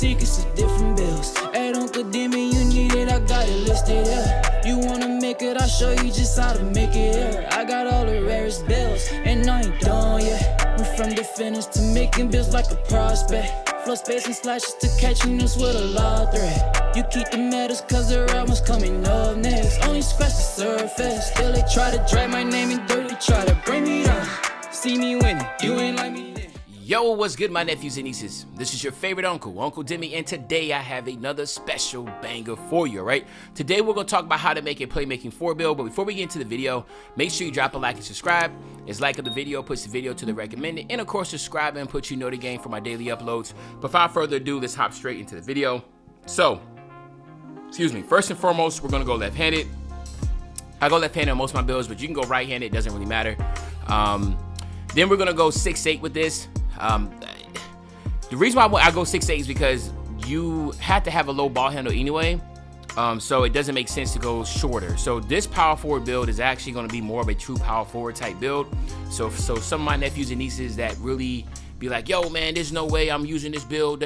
secrets of different bills. Hey, don't condemn me, you need it, I got it listed, yeah. You wanna make it, I'll show you just how to make it, yeah. I got all the rarest bills, and I ain't done yet. Went from the finish to making bills like a prospect. Flow space and slashes to catching us with a law threat. You keep the medals cause the right one's coming up next. Only scratch the surface. Still they try to drag my name in dirt, they try to bring me down. See me winning, you ain't like me then. Yo, what's good, my nephews and nieces? This is your favorite uncle, Uncle Demi, and today I have another special banger for you, right? Today we're going to talk about how to make a Playmaking 4 build, but before we get into the video, make sure you drop a like and subscribe. It's like of the video, puts the video to the recommended, and of course subscribe and put you know the game for my daily uploads. But without further ado, let's hop straight into the video. So, first and foremost, we're going to go left-handed. I go left-handed on most of my builds, but you can go right-handed, it doesn't really matter. Then we're going to go 6'8" with this. The reason why I go 6'8" is because you have to have a low ball handle anyway, so it doesn't make sense to go shorter. So this power forward build is actually going to be more of a true power forward type build. So some of my nephews and nieces that really be like, yo man, there's no way I'm using this build,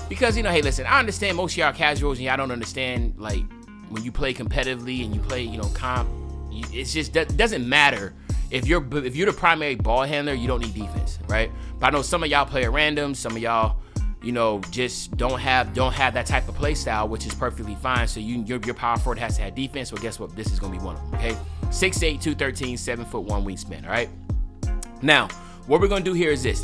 because you know, hey listen, I understand most of y'all casuals and y'all don't understand, like when you play competitively and you play, you know, comp, it's just that doesn't matter. If you're the primary ball handler, you don't need defense, right? But I know some of y'all play at random, some of y'all, you know, just don't have that type of play style, which is perfectly fine. So your power forward has to have defense. Well, guess what? This is gonna be one of them, okay? 6'8", 213, 7'1" wingspan, all right? Now, what we're gonna do here is this.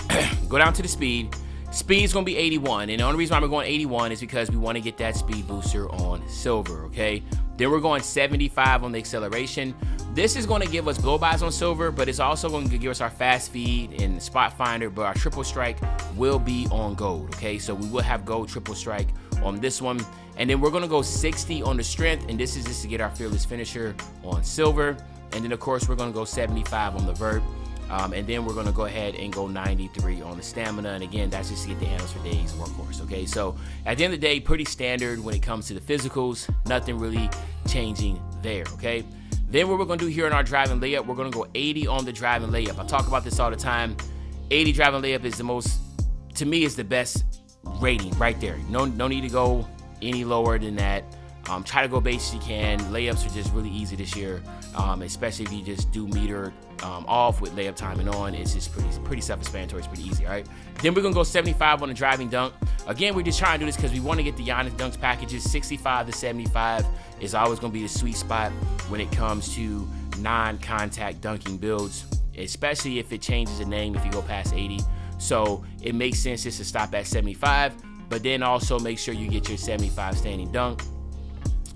Go down to the speed. Speed's gonna be 81, and the only reason why we're going 81 is because we wanna get that speed booster on silver, okay? Then we're going 75 on the acceleration. This is gonna give us blow-bys on silver, but it's also gonna give us our fast feed and spot finder, but our triple strike will be on gold, okay? So we will have gold triple strike on this one. And then we're gonna go 60 on the strength, and this is just to get our fearless finisher on silver. And then of course, we're gonna go 75 on the vert. And then we're gonna go ahead and go 93 on the stamina. And again, that's just to get the Analyst for Days workhorse, okay? So at the end of the day, pretty standard when it comes to the physicals, nothing really changing there, okay? Then what we're gonna do here in our driving layup, we're gonna go 80 on the driving layup. I talk about this all the time. 80 driving layup is the most, to me, is the best rating right there. No need to go any lower than that. Try to go base if you can. Layups are just really easy this year, especially if you just do meter off with layup timing on. It's just pretty self-explanatory. It's pretty easy, all right? Then we're gonna go 75 on the driving dunk. Again, we're just trying to do this because we want to get the Giannis dunks packages. 65 to 75 is always gonna be the sweet spot when it comes to non-contact dunking builds, especially if it changes the name if you go past 80. So it makes sense just to stop at 75, but then also make sure you get your 75 standing dunk.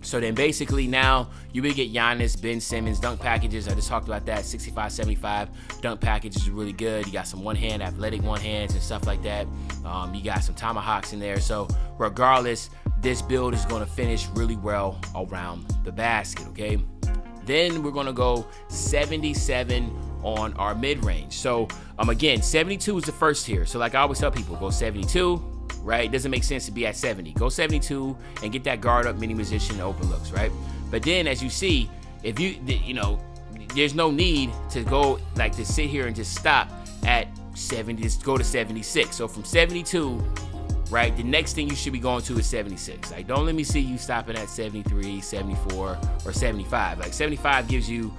So then basically now you will get Giannis, Ben Simmons dunk packages. I just talked about that. 65, 75 dunk packages is really good. You got some one-hand, athletic one-hands and stuff like that. You got some tomahawks in there. So regardless, this build is going to finish really well around the basket, okay? Then we're going to go 77 on our mid-range. So again, 72 is the first tier. So like I always tell people, go 72. Right? It doesn't make sense to be at 70. Go 72 and get that guard up mini position and open looks, right? But then as you see, if you know, there's no need to go like to sit here and just stop at 70, just go to 76. So from 72, right, the next thing you should be going to is 76. Like, don't let me see you stopping at 73, 74, or 75. Like 75 gives you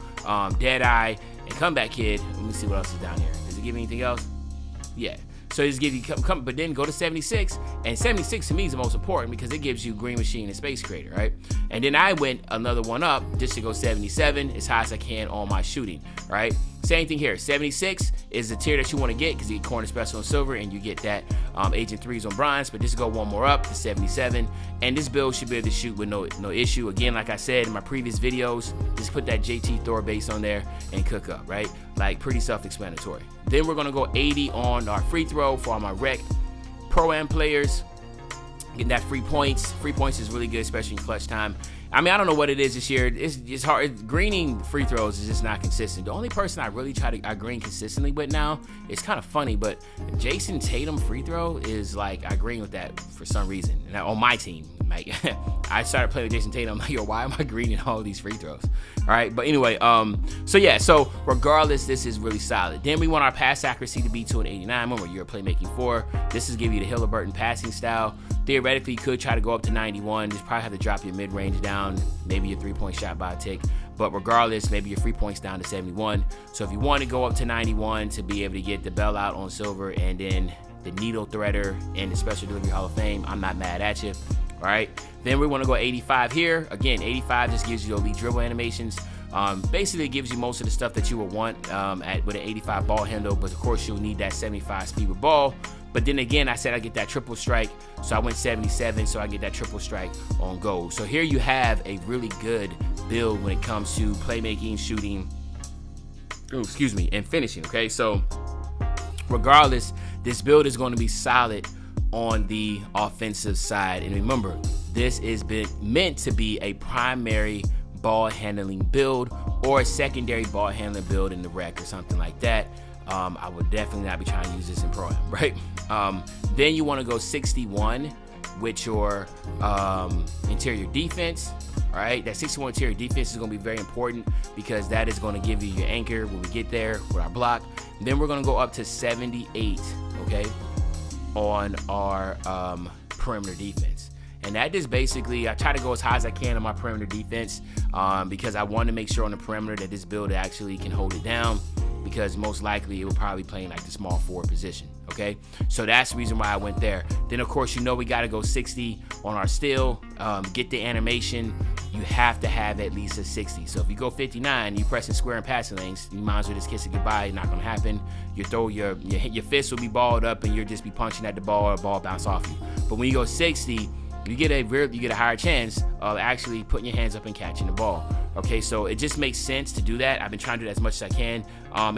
dead eye and comeback kid. Let me see what else is down here. Does it give anything else? Yeah. So just give you come, but then go to 76, and 76 to me is the most important because it gives you Green Machine and Space Creator, right? And then I went another one up just to go 77 as high as I can on my shooting, right? Same thing here. 76 is the tier that you want to get because you get Corner Special on silver and you get that Agent 3s on bronze, but just go one more up to 77, and this build should be able to shoot with no issue. Again, like I said in my previous videos, just put that JT Thor base on there and cook up, right? Like pretty self-explanatory. Then we're gonna go 80 on our free throw for all my rec pro-am players. Getting that free points. Free points is really good, especially in clutch time. I mean, I don't know what it is this year. It's hard. Greening free throws is just not consistent. The only person I really I green consistently with now, it's kind of funny, but Jason Tatum free throw is like, I green with that for some reason. And on my team, Like, I started playing with Jason Tatum. I'm like, yo, why am I greening all these free throws? All right, but anyway, so regardless, this is really solid. Then we want our pass accuracy to be to an 89. Remember, you're a playmaking 4. This is give you the Halliburton passing style. Theoretically, you could try to go up to 91. Just probably have to drop your mid-range down, maybe your three-point shot by a tick. But regardless, maybe your free points down to 71. So if you want to go up to 91 to be able to get the bell out on Silver and then the needle threader and the special delivery Hall of Fame, I'm not mad at you. All right. Then we want to go 85 here. Again, 85 just gives you elite dribble animations. Basically, it gives you most of the stuff that you would want with an 85 ball handle. But of course, you'll need that 75 speed with ball. But then again, I said I get that triple strike, so I went 77, so I get that triple strike on goal. So here you have a really good build when it comes to playmaking, shooting, and finishing, okay? So regardless, this build is going to be solid on the offensive side. And remember, this is meant to be a primary ball handling build or a secondary ball handling build in the rec or something like that. I would definitely not be trying to use this in Pro-Am, right? Then you want to go 61 with your interior defense, right? That 61 interior defense is going to be very important because that is going to give you your anchor when we get there with our block. And then we're going to go up to 78, okay, on our perimeter defense. And that is basically, I try to go as high as I can on my perimeter defense because I want to make sure on the perimeter that this build actually can hold it down, because most likely it will probably play in like the small forward position, okay? So that's the reason why I went there. Then, of course, you know we got to go 60 on our steal. Get the animation. You have to have at least a 60. So if you go 59, you pressing square and passing lanes, you might as well just kiss it goodbye. It's not going to happen. Your fist will be balled up and you'll just be punching at the ball or the ball bounce off you. But when you go 60, you get a higher chance of actually putting your hands up and catching the ball. Okay, so it just makes sense to do that. I've been trying to do that as much as I can.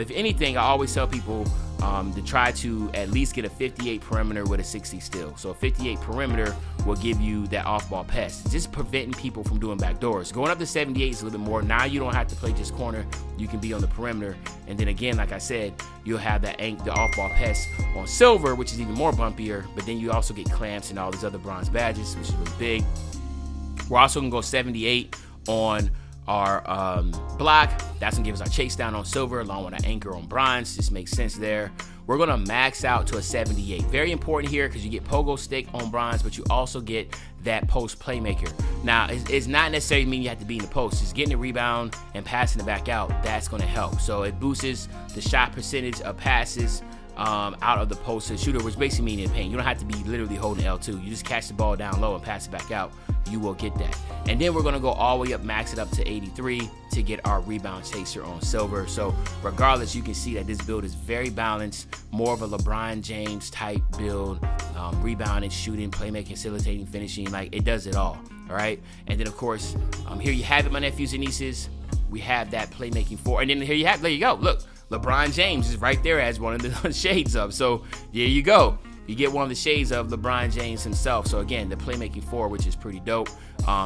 If anything, I always tell people to try to at least get a 58 perimeter with a 60 steal. So a 58 perimeter will give you that off-ball pass, just preventing people from doing backdoors. Going up to 78 is a little bit more. Now you don't have to play just corner. You can be on the perimeter. And then again, like I said, you'll have the off-ball pass on Silver, which is even more bumpier. But then you also get clamps and all these other bronze badges, which is really big. We're also going to go 78 on our block. That's gonna give us our chase down on Silver along with our anchor on bronze. Just makes sense there. We're gonna max out to a 78. Very important here because you get pogo stick on bronze, but you also get that post playmaker. Now, it's not necessarily mean you have to be in the post. Just getting the rebound and passing it back out, that's gonna help. So it boosts the shot percentage of passes out of the post to the shooter, which basically means in paint. You don't have to be literally holding L2. You just catch the ball down low and pass it back out. You will get that. And then we're going to go all the way up, max it up to 83 to get our rebound chaser on Silver. So regardless, you can see that this build is very balanced, more of a LeBron James type build, rebounding, shooting, playmaking, facilitating, finishing. Like, it does it all right? And then of course, here you have it, my nephews and nieces. We have that playmaking 4. And then here you have, there you go. Look, LeBron James is right there as one of the shades of. So there you go. You get one of the shades of LeBron James himself. So again, the playmaking 4, which is pretty dope.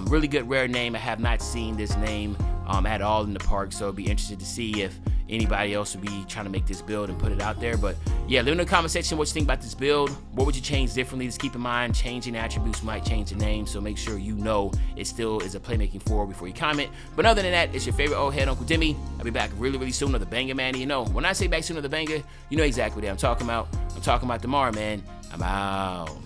Really good rare name. I have not seen this name at all in the park, so I'd be interested to see if anybody else would be trying to make this build and put it out there. But yeah, leave in the comment section what you think about this build. What would you change differently? Just keep in mind, changing attributes might change the name, so make sure you know it still is a playmaking 4 before you comment. But other than that, it's your favorite old head, Uncle Demi. I'll be back really, really soon with the banger, man. And you know, when I say back soon with the banger, you know exactly what I'm talking about. I'm talking about tomorrow, man. I'm out.